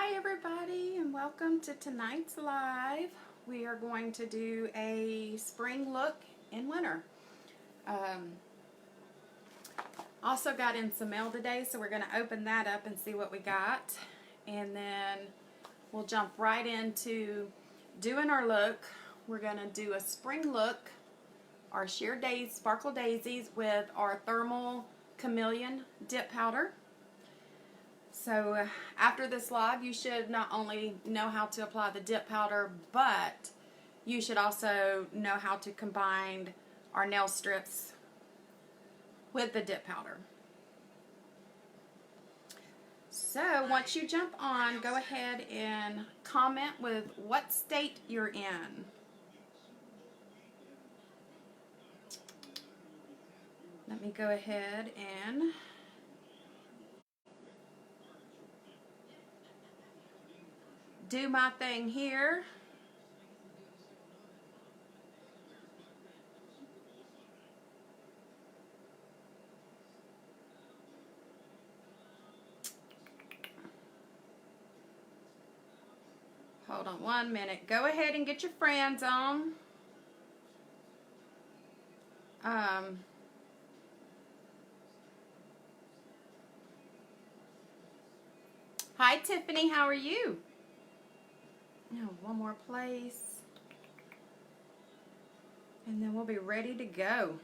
Hi everybody, and welcome to tonight's live. We are going to do a spring look in winter. Also got in some mail today, so we're going to open that up and see what we got. And then we'll jump right into doing our look. We're going to do a spring look, our sheer days, sparkle daisies with our thermal Chameleon dip powder. So after this live, you should not only know how to apply the dip powder, but you should also know how to combine our nail strips with the dip powder. So once you jump on, go ahead and comment with what state you're in. Let me go ahead and do my thing here. Hold on 1 minute. Go ahead and get your friends on. Hi Tiffany, how are you? Now, one more place. And then we'll be ready to go.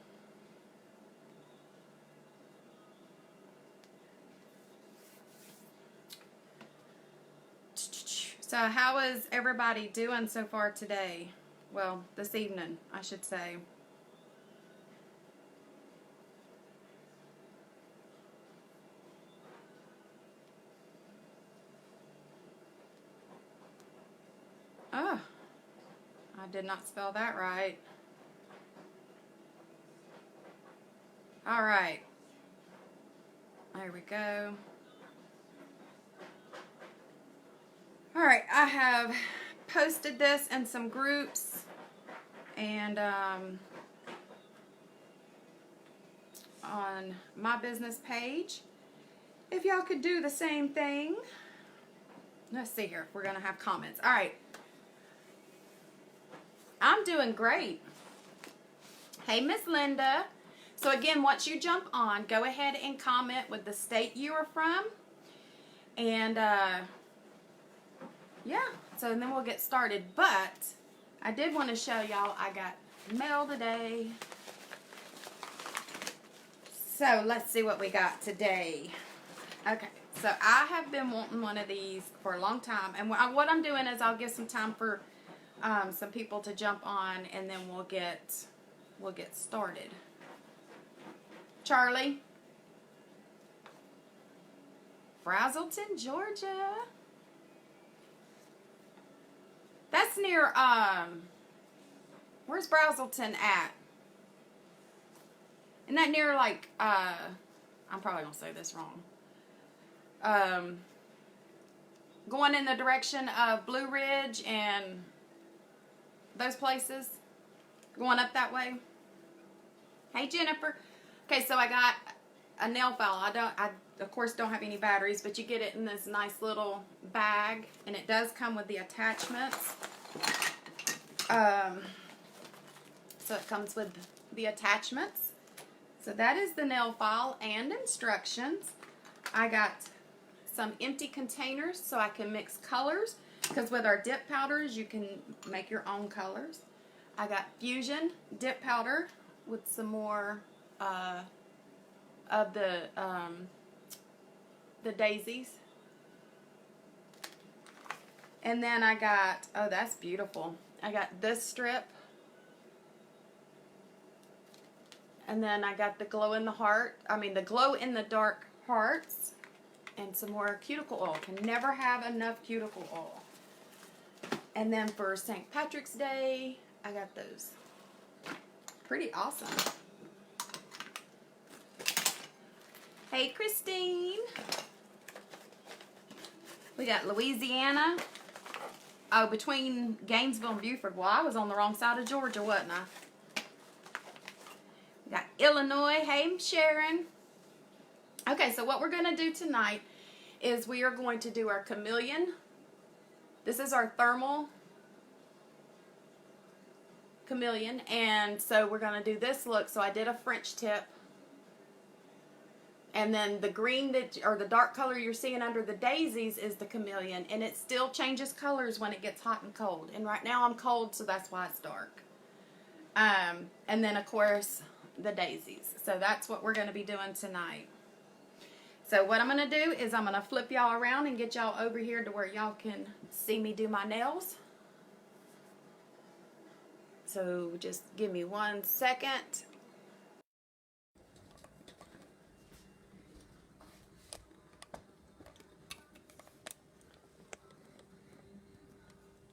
So how is everybody doing so far today? Well, this evening, I should say. Oh, I did not spell that right. All right. There we go. All right, I have posted this in some groups and on my business page. If y'all could do the same thing. Let's see here if we're going to have comments. All right. I'm doing great. Hey, Miss Linda. So again, once you jump on, go ahead and comment with the state you are from. And yeah, so then we'll get started. But I did want to show y'all I got mail today. So let's see what we got today. Okay, so I have been wanting one of these for a long time. And what I'm doing is I'll give some time for some people to jump on, and then we'll get started. Charlie, Brazelton, Georgia. That's near where's Brazelton at? Isn't that near like I'm probably gonna say this wrong. Going in the direction of Blue Ridge and those places, going up that way. Hey Jennifer. Okay, so I got a nail file. I of course don't have any batteries, but you get it in this nice little bag, and it does come with the attachments. So it comes with the attachments. So that is the nail file and instructions. I got some empty containers so I can mix colors, because with our dip powders you can make your own colors. I got Fusion dip powder with some more of the daisies. And then I got, oh that's beautiful, I got this strip. And then I got the glow in the dark hearts, and some more cuticle oil. Can never have enough cuticle oil. And then for St. Patrick's Day, I got those. Pretty awesome. Hey Christine. We got Louisiana. Oh, between Gainesville and Beaufort. Well, I was on the wrong side of Georgia, wasn't I? We got Illinois. Hey, Sharon. Okay, so what we're going to do tonight is we are going to do our Chameleon This is our thermal Chameleon, and so we're going to do this look. So I did a French tip, and then the green that, or the dark color you're seeing under the Daisies is the Chameleon, and it still changes colors when it gets hot and cold. And right now I'm cold, so that's why it's dark. And then of course the Daisies. So that's what we're going to be doing tonight. So what I'm going to do is I'm going to flip y'all around and get y'all over here to where y'all can see me do my nails. So just give me 1 second.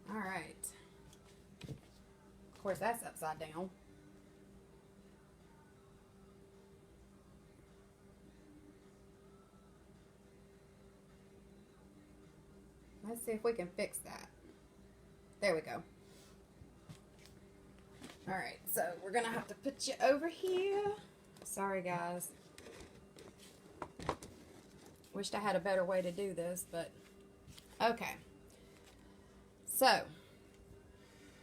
All right. Of course, that's upside down. Let's see if we can fix that. There we go. Alright, so we're going to have to put you over here. Sorry, guys. Wished I had a better way to do this, but okay. So,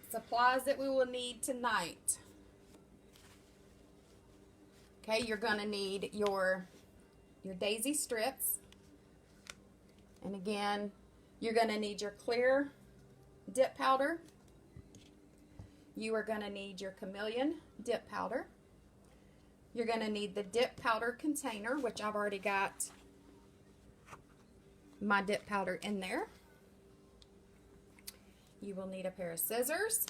supplies that we will need tonight. Okay, you're going to need your daisy strips. And again, you're going to need your clear dip powder. You are going to need your Chameleon dip powder. You're going to need the dip powder container, which I've already got my dip powder in there. You will need a pair of scissors.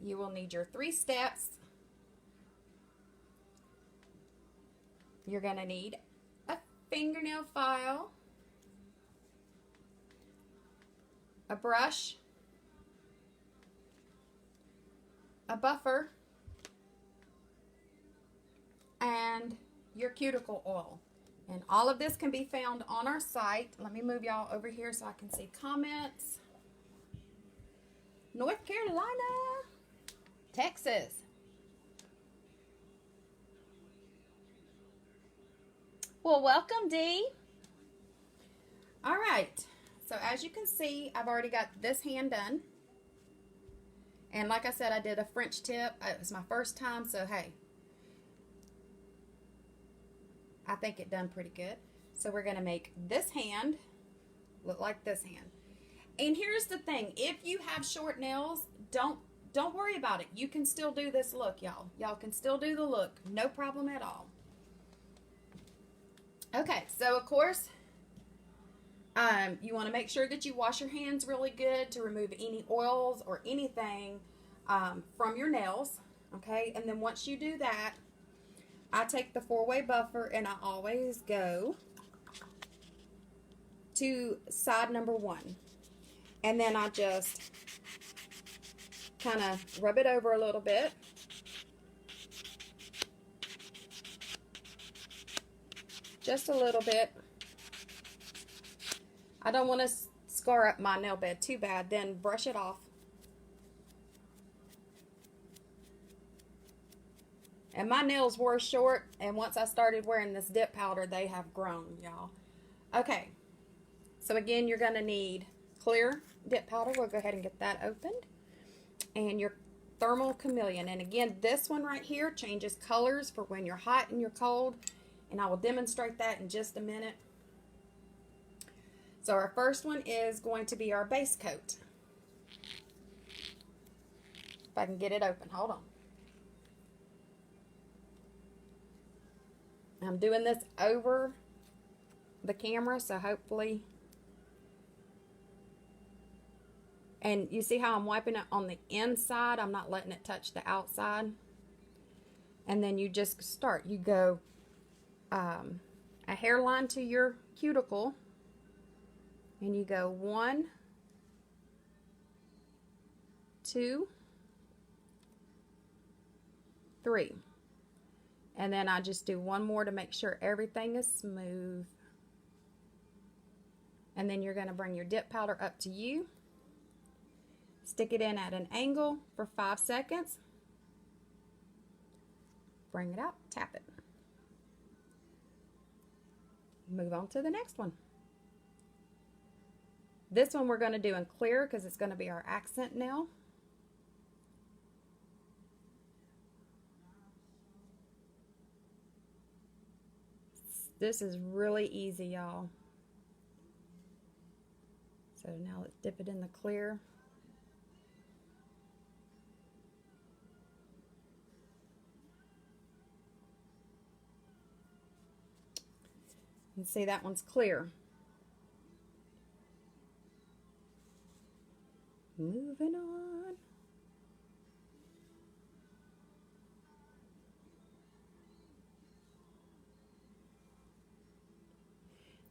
You will need your 3 steps. You're going to need a fingernail file, a brush, a buffer, and your cuticle oil. And all of this can be found on our site. Let me move y'all over here so I can see comments. North Carolina, Texas. Well, welcome, Dee. All right. So as you can see, I've already got this hand done. And like I said, I did a French tip. It was my first time, so hey. I think it done pretty good. So we're going to make this hand look like this hand. And here's the thing. If you have short nails, don't worry about it. You can still do this look, y'all. Y'all can still do the look. No problem at all. Okay, so of course, you want to make sure that you wash your hands really good to remove any oils or anything from your nails. Okay, and then once you do that, I take the 4-way buffer and I always go to side number 1. And then I just kind of rub it over a little bit. Just a little bit. I don't want to scar up my nail bed too bad, then brush it off. And my nails were short, and once I started wearing this dip powder, they have grown, y'all. Okay, so again, you're going to need clear dip powder. We'll go ahead and get that opened. And your thermal Chameleon. And again, this one right here changes colors for when you're hot and you're cold. And I will demonstrate that in just a minute. So our first one is going to be our base coat. If I can get it open, hold on. I'm doing this over the camera, so hopefully. And you see how I'm wiping it on the inside? I'm not letting it touch the outside. And then you just start. You go a hairline to your cuticle. And you go 1, 2, 3. And then I just do one more to make sure everything is smooth. And then you're going to bring your dip powder up to you. Stick it in at an angle for 5 seconds. Bring it out, tap it. Move on to the next one. This one we're going to do in clear because it's going to be our accent nail. This is really easy, y'all. So now let's dip it in the clear. And see, that one's clear. Moving on.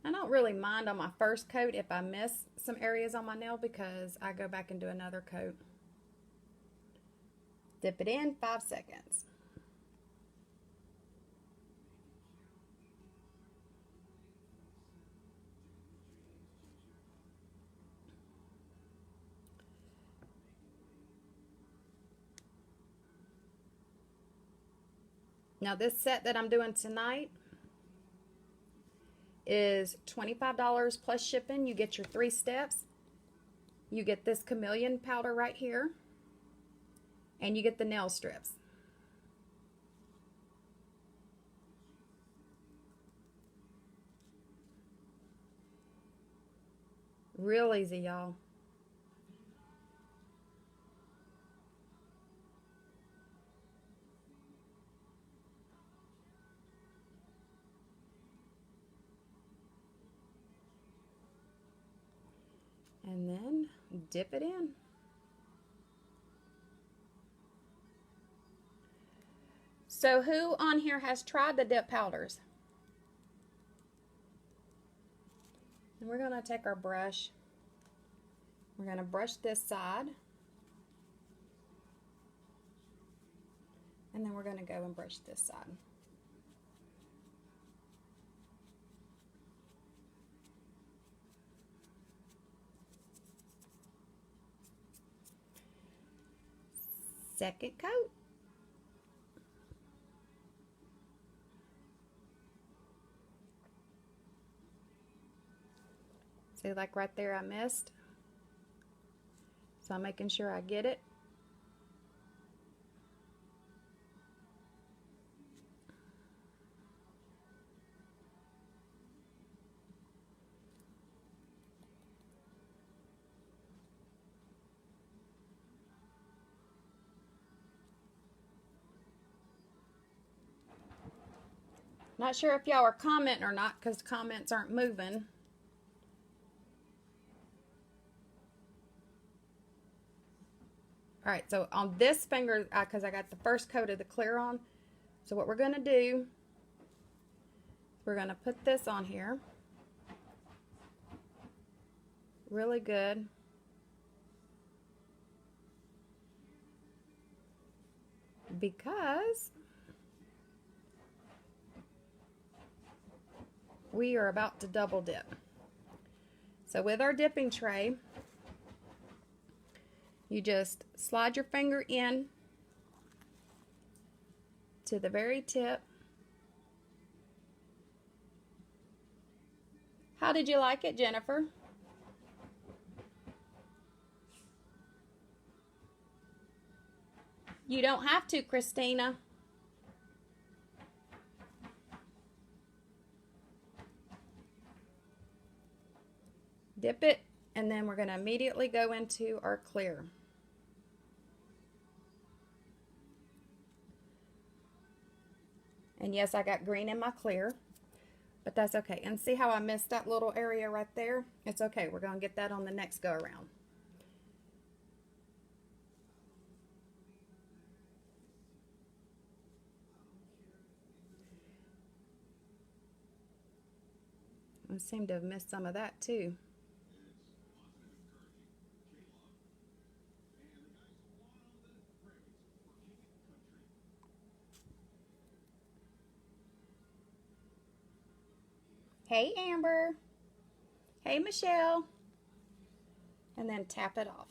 I don't really mind on my first coat if I miss some areas on my nail because I go back and do another coat. Dip it in, 5 seconds. Now this set that I'm doing tonight is $25 plus shipping. You get your 3 steps. You get this Chameleon powder right here. And you get the nail strips. Real easy, y'all. And then dip it in. So who on here has tried the dip powders? And we're going to take our brush. We're going to brush this side. And then we're going to go and brush this side. Second coat. See, like right there I missed. So I'm making sure I get it. Not sure if y'all are commenting or not because the comments aren't moving. All right, so on this finger, because I got the first coat of the clear on, so what we're going to do, we're going to put this on here. Really good. Because we are about to double dip. So with our dipping tray, you just slide your finger in to the very tip. How did you like it, Jennifer? You don't have to, Christina. Dip it, and then we're going to immediately go into our clear. And yes, I got green in my clear, but that's okay. And see how I missed that little area right there? It's okay. We're going to get that on the next go around. I seem to have missed some of that too. Hey, Amber. Hey, Michelle. And then tap it off.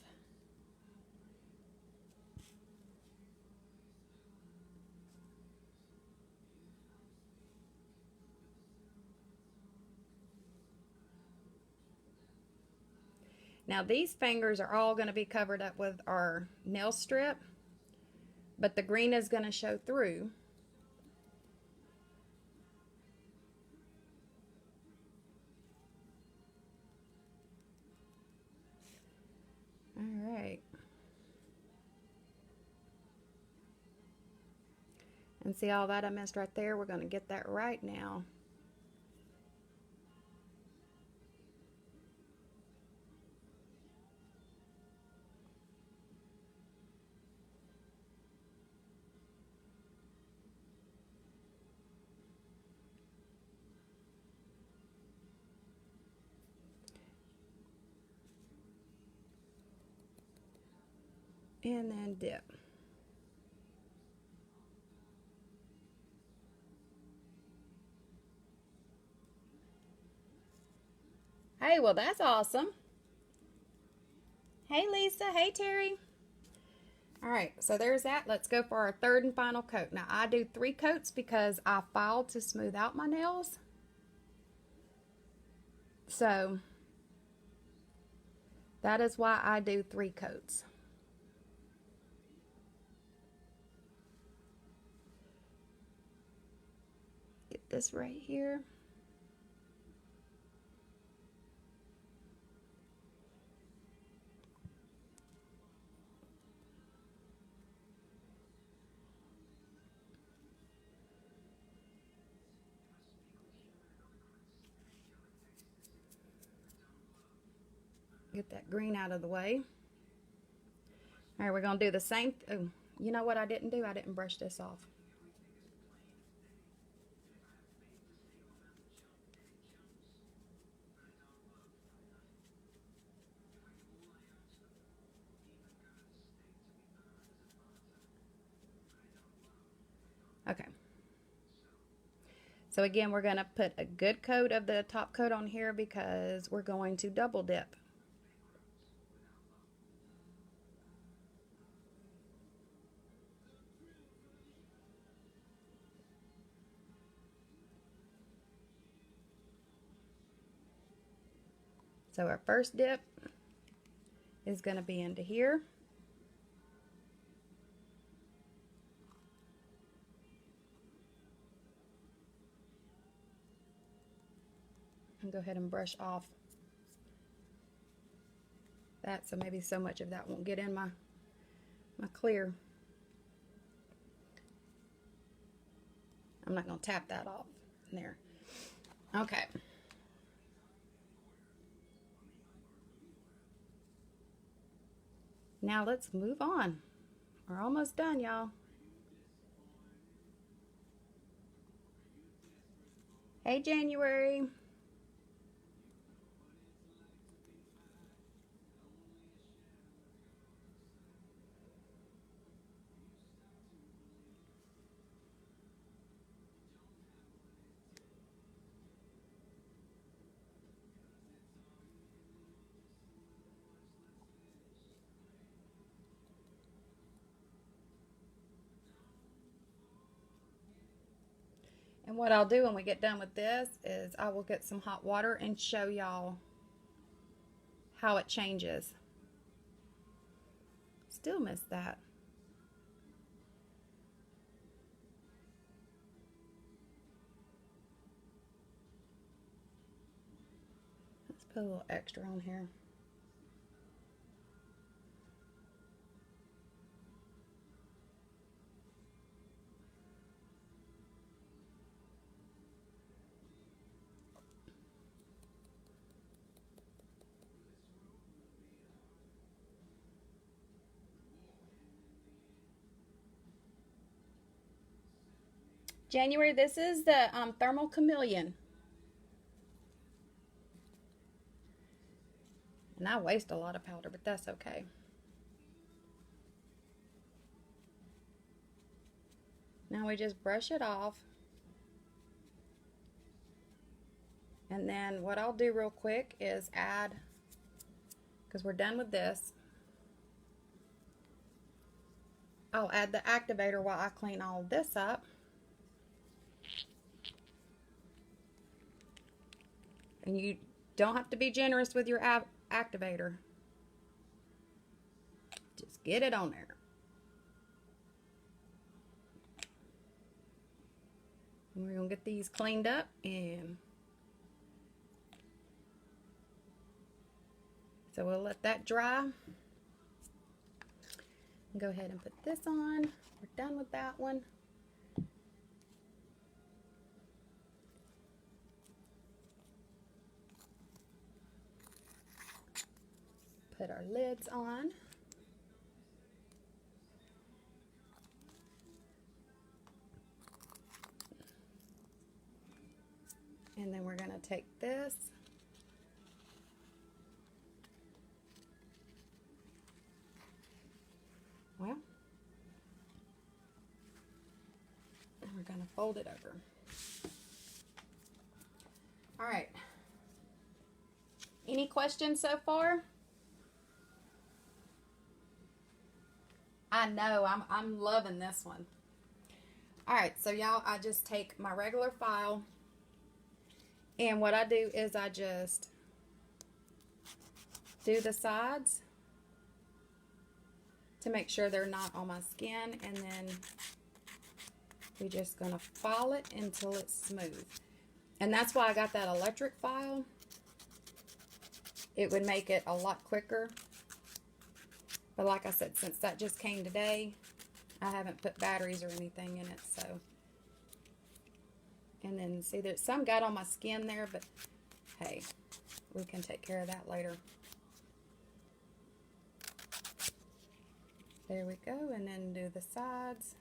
Now these fingers are all going to be covered up with our nail strip, but the green is going to show through. All right. And see all that I missed right there? We're going to get that right now. And then dip. Hey, well, that's awesome. Hey, Lisa. Hey, Terry. All right, so there's that. Let's go for our third and final coat. Now, I do 3 coats because I filed to smooth out my nails. So, that is why I do 3 coats. Get this right here. Get that green out of the way. All right, we're going to do the same. Oh, you know what I didn't do? I didn't brush this off. Okay. So again, we're going to put a good coat of the top coat on here because we're going to double dip. So our first dip is going to be into here. And go ahead and brush off that so maybe so much of that won't get in my clear. I'm not going to tap that off in there. Okay. Now let's move on. We're almost done, y'all. Hey, January. And what I'll do when we get done with this is I will get some hot water and show y'all how it changes. Still missed that. Let's put a little extra on here. January, this is the Thermal Chameleon. And I waste a lot of powder, but that's okay. Now we just brush it off. And then what I'll do real quick is add, because we're done with this, I'll add the activator while I clean all of this up. And you don't have to be generous with your activator. get it on there. And we're going to get these cleaned up and so we'll let that dry. Go ahead and put this on. We're done with that one. Put our lids on. And then we're going to take this and we're going to fold it over. All right. Any questions so far? I know, I'm loving this one. All right, so y'all, I just take my regular file, and what I do is I just do the sides to make sure they're not on my skin, and then we're just gonna file it until it's smooth. And that's why I got that electric file. It would make it a lot quicker. But like I said, since that just came today, I haven't put batteries or anything in it, so. And then see, there's some got on my skin there, but hey, we can take care of that later. There we go, and then do the sides.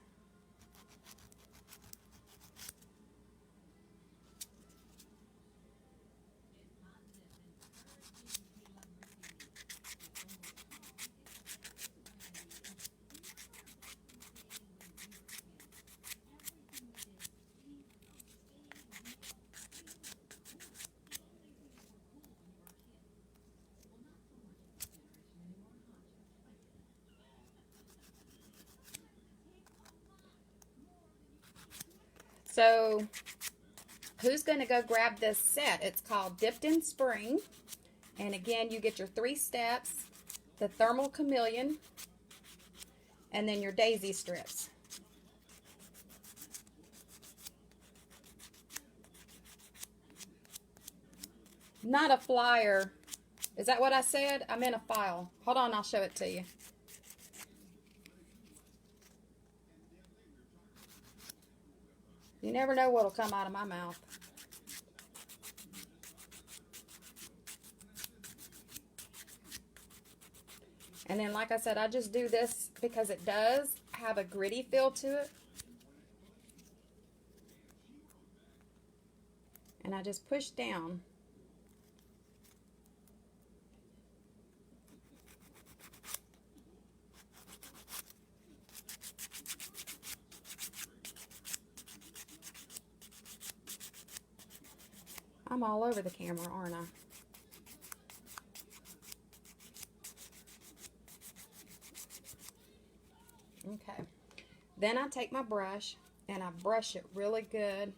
So, who's going to go grab this set? It's called Dipped in Spring. And again, you get your 3 steps, the thermal chameleon, and then your daisy strips. Not a flyer. Is that what I said? I meant a file. Hold on, I'll show it to you. You never know what'll come out of my mouth. And then, like I said, I just do this because it does have a gritty feel to it. And I just push down. I'm all over the camera, aren't I? Okay. Then I take my brush and I brush it really good.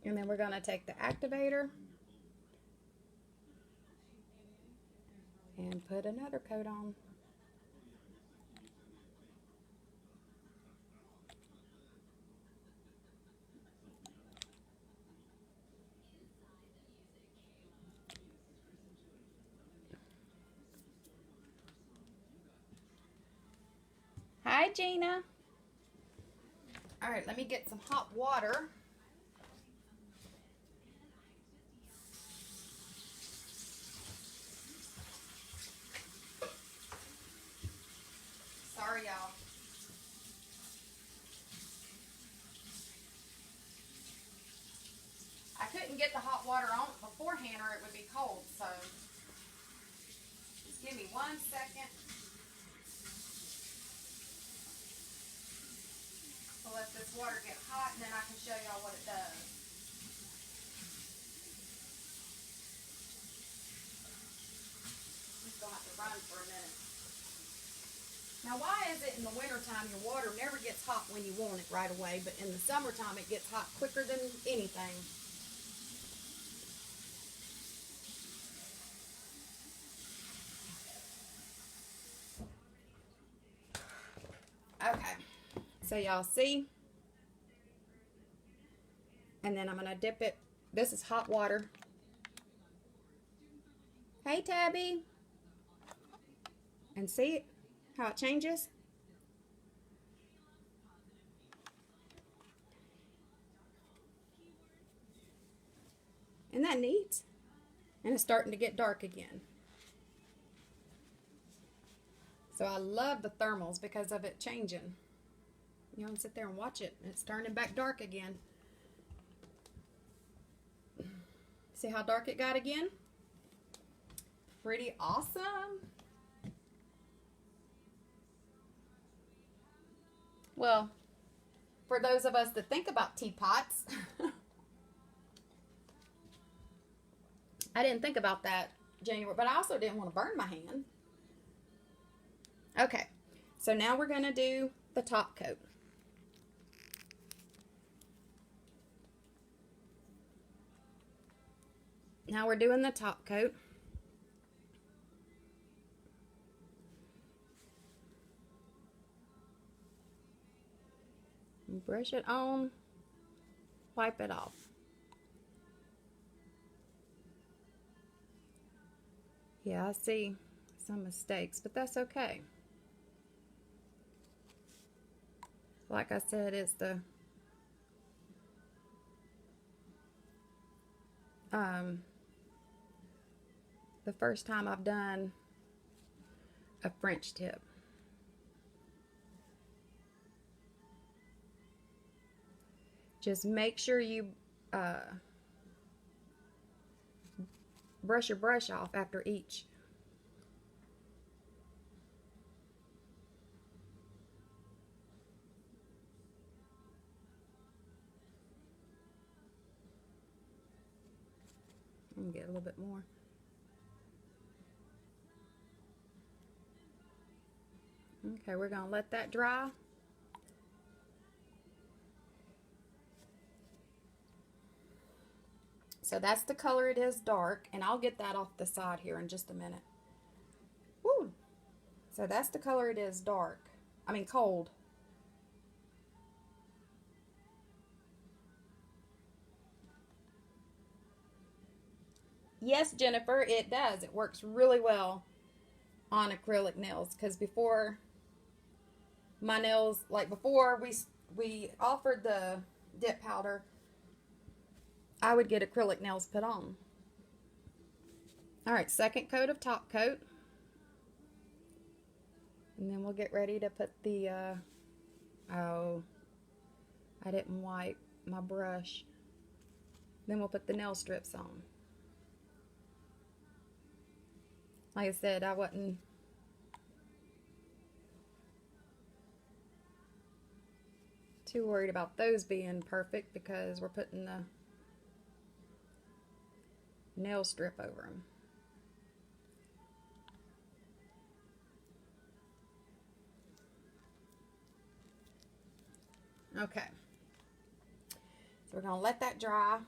And then we're going to take the activator and put another coat on. Hi, Gina. All right, let me get some hot water. Sorry, y'all. I couldn't get the hot water on beforehand or it would be cold, so just give me 1 second. We'll let this water get hot and then I can show y'all what it does. I'm just going to have to run for a minute. Now, why is it in the wintertime your water never gets hot when you want it right away, but in the summertime it gets hot quicker than anything? Okay, so y'all see? And then I'm going to dip it. This is hot water. Hey, Tabby. And see how it changes? Isn't that neat? And it's starting to get dark again. So I love the thermals because of it changing. You know, and sit there and watch it. It's turning back dark again. See how dark it got again? Pretty awesome. Well, for those of us that think about teapots, I didn't think about that January, but I also didn't want to burn my hand. Okay, so now we're going to do the top coat. Now we're doing the top coat. Brush it on, wipe it off. Yeah, I see some mistakes, but that's okay. Like I said, it's the first time I've done a French tip. Just make sure you brush your brush off after each. I'm gonna get a little bit more. Okay, we're gonna let that dry. So that's the color it is, dark, and I'll get that off the side here in just a minute. Woo! So that's the color it is, dark. I mean cold. Yes, Jennifer, it does. It works really well on acrylic nails, because before my nails, like before we offered the dip powder, I would get acrylic nails put on. All right, second coat of top coat. And then we'll get ready to put the, oh, I didn't wipe my brush. Then we'll put the nail strips on. Like I said, I wasn't too worried about those being perfect because we're putting the nail strip over them. Okay, so we're going to let that dry.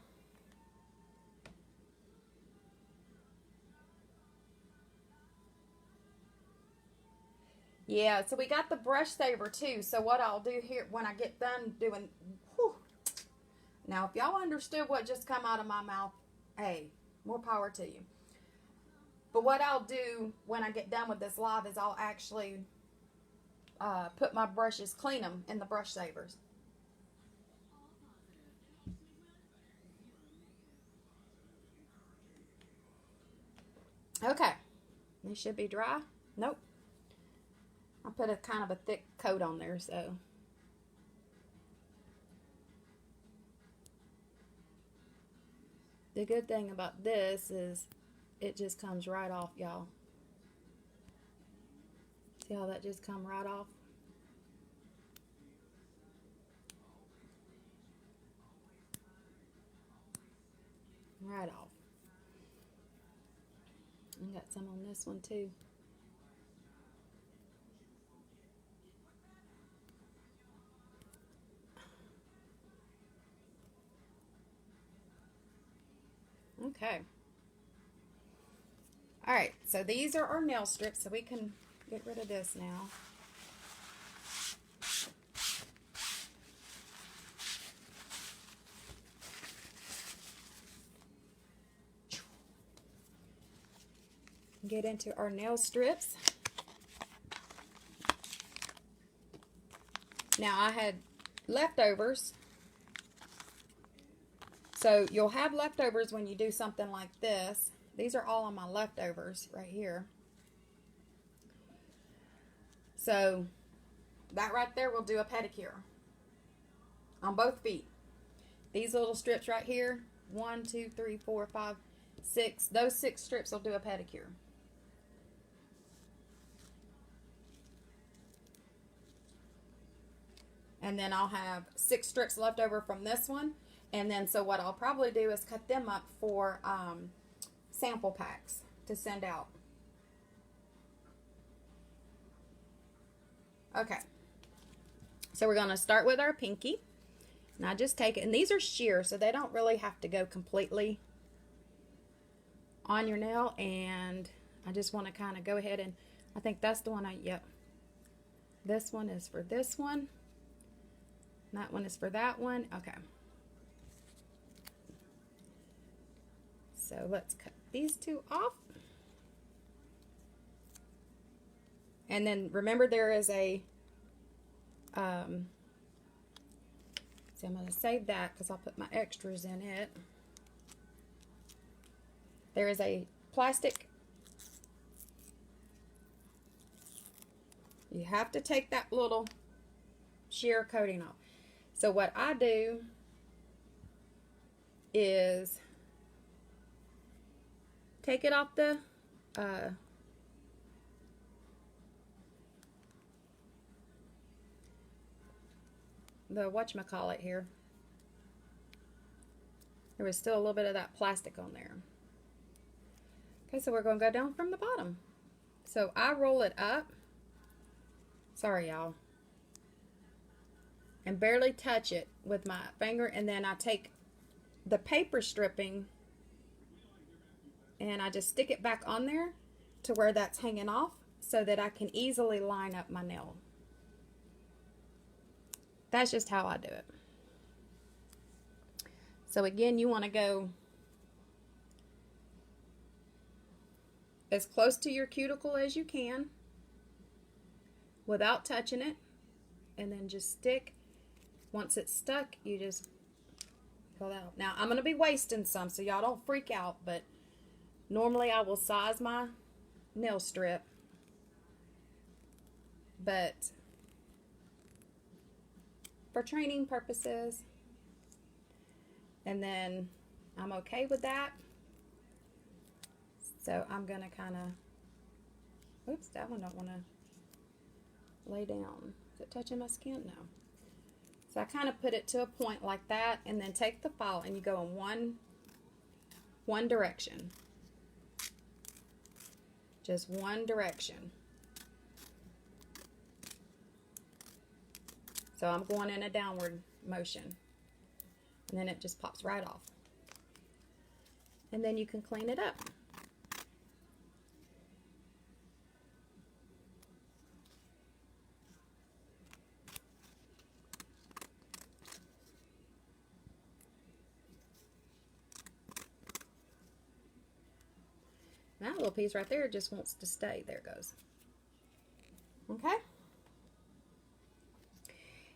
Yeah, so we got the brush saver too. So what I'll do here when I get done doing, whew, now if y'all understood what just come out of my mouth, hey, more power to you. But what I'll do when I get done with this live is I'll actually put my brushes, clean them in the brush savers. Okay, they should be dry. Nope. I put a kind of a thick coat on there, so. The good thing about this is it just comes right off, y'all. See how that just come right off? Right off. I got some on this one too. Okay. All right, so these are our nail strips, so we can get rid of this now. Get into our nail strips. Now I had leftovers. So you'll have leftovers when you do something like this. These are all of my leftovers right here. So that right there will do a pedicure on both feet. These little strips right here, 1, 2, 3, 4, 5, 6. Those 6 strips will do a pedicure. And then I'll have 6 strips left over from this one. And then so what I'll probably do is cut them up for sample packs to send out. Okay. So we're going to start with our pinky. And I just take it. And these are sheer, so they don't really have to go completely on your nail. And I just want to kind of go ahead and, I think that's the one yep. This one is for this one. That one is for that one. Okay. So let's cut these 2 off. And then remember there is a, so I'm going to save that because I'll put my extras in it. There is a plastic. You have to take that little sheer coating off. So what I do is take it off the whatchamacallit here. There was still a little bit of that plastic on there. Okay, so we're going to go down from the bottom. So I roll it up. Sorry, y'all. And barely touch it with my finger, and then I take the paper stripping and I just stick it back on there to where that's hanging off so that I can easily line up my nail. That's just how I do it. So again, you want to go as close to your cuticle as you can without touching it, and then just stick. Once it's stuck, you just pull it out. Now, I'm going to be wasting some, so y'all don't freak out, but normally I will size my nail strip, but for training purposes, and then I'm okay with that. So I'm going to kind of, oops, that one don't want to lay down. Is it touching my skin? No. So I kind of put it to a point like that, and then take the file and you go in one direction. Just one direction. So I'm going in a downward motion. And then it just pops right off. And then you can clean it up. That little piece right there just wants to stay. There it goes. Okay.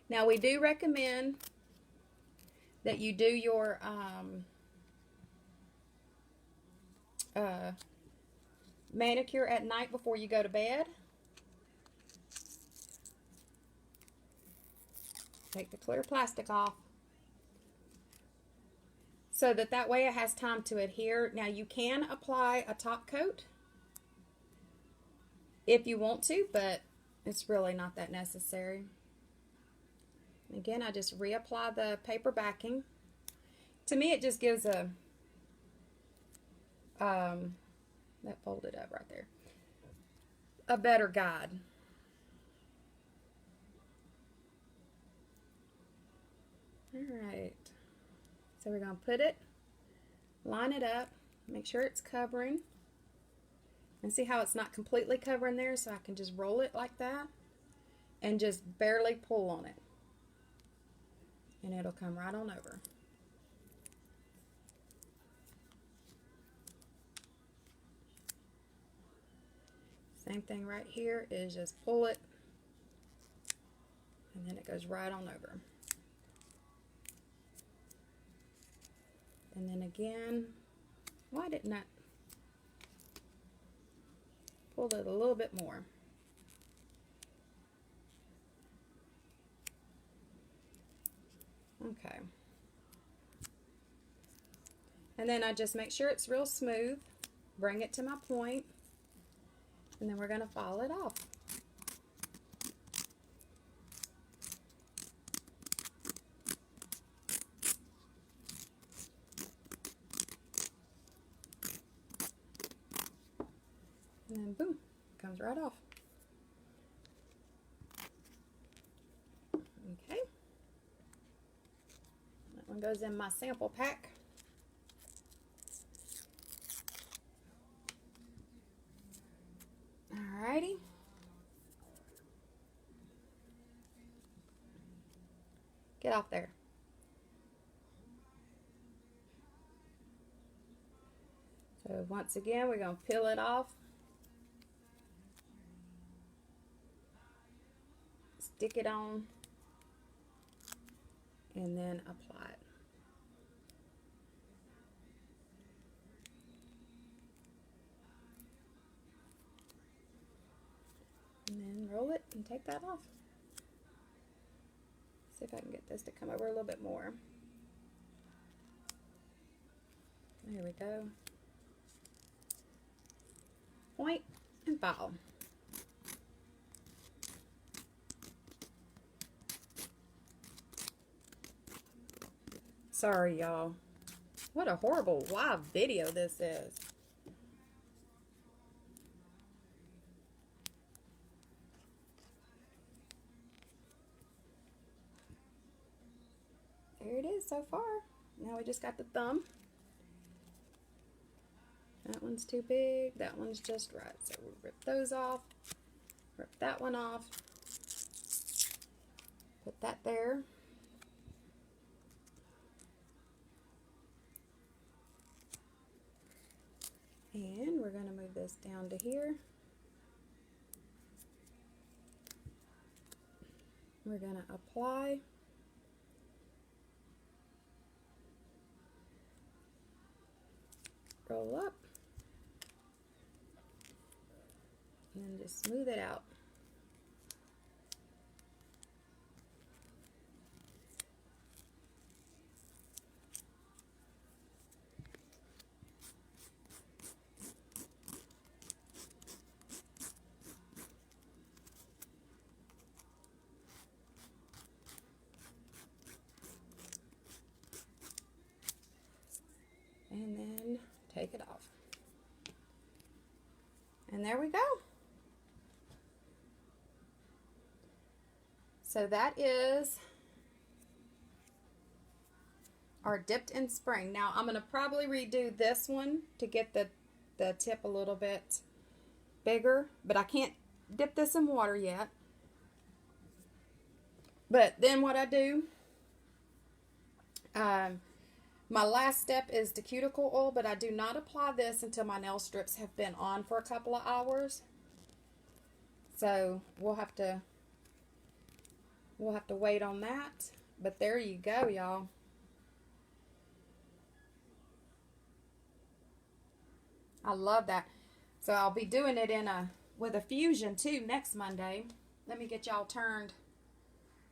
Now we do recommend that you do your manicure at night before you go to bed. Take the clear plastic off, so that way it has time to adhere. Now you can apply a top coat if you want to, but it's really not that necessary. Again, I just reapply the paper backing. To me, it just gives a, that folded up right there, a better guide. All right. So we're going to put it, line it up, Make sure it's covering. And see how it's not completely covering there, so I can just roll it like that and just barely pull on it. And it'll come right on over. Same thing right here is just pull it and then it goes right on over. And then again, why didn't I pull it a little bit more? Okay. And then I just make sure it's real smooth, bring it to my point, and then we're going to file it off. And then boom, comes right off. Okay. That one goes in my sample pack. Alrighty. Get off there. So once again, we're going to peel it off. Stick it on. And then apply it. And then roll it and take that off. See if I can get this to come over a little bit more. There we go. Point and file. Sorry, y'all. What a horrible live video this is. There it is so far. Now we just got the thumb. That one's too big. That one's just right. So we'll rip those off. Rip that one off. Put that there. And we're going to move this down to here. We're going to apply. Roll up. And then just smooth it out. And then take it off. And there we go. So that is our dipped in spring. Now I'm going to probably redo this one to get the tip a little bit bigger, but I can't dip this in water yet. But then what I do, my last step is the cuticle oil, but I do not apply this until my nail strips have been on for a couple of hours. So we'll have to wait on that. But there you go, y'all. I love that. So I'll be doing it with a fusion too next Monday. Let me get y'all turned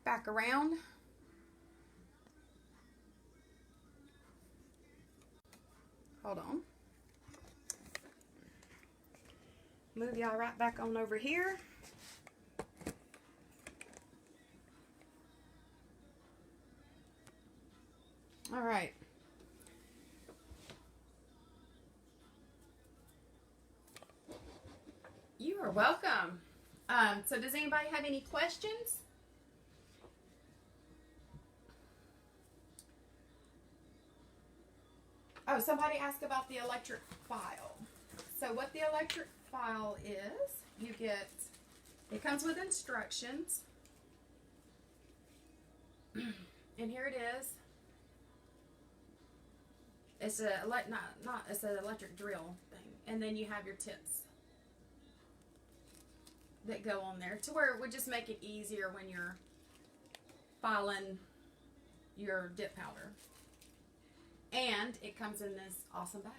back around. Hold on. Move y'all right back on over here. All right. You are welcome. So does anybody have any questions? Oh, somebody asked about the electric file. So what the electric file is, you get, it comes with instructions. And here it is. It's a it's an electric drill thing. And then you have your tips that go on there to where it would just make it easier when you're filing your dip powder. And it comes in this awesome bag.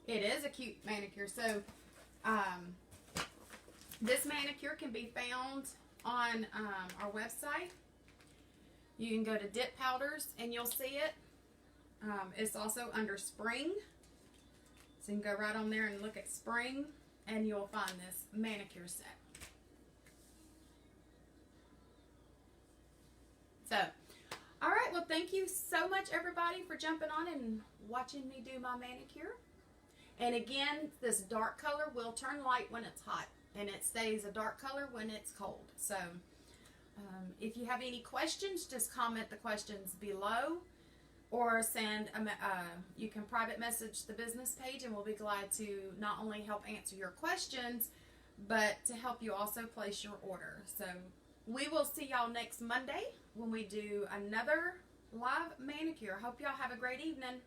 It is a cute manicure. So this manicure can be found on our website. You can go to Dip Powders and you'll see it. It's also under spring. So you can go right on there and look at spring and you'll find this manicure set. So, all right, well, thank you so much, everybody, for jumping on and watching me do my manicure. And again, this dark color will turn light when it's hot, and it stays a dark color when it's cold. So, if you have any questions, just comment the questions below, or send you can private message the business page, and we'll be glad to not only help answer your questions, but to help you also place your order. So, we will see y'all next Monday when we do another live manicure. Hope y'all have a great evening.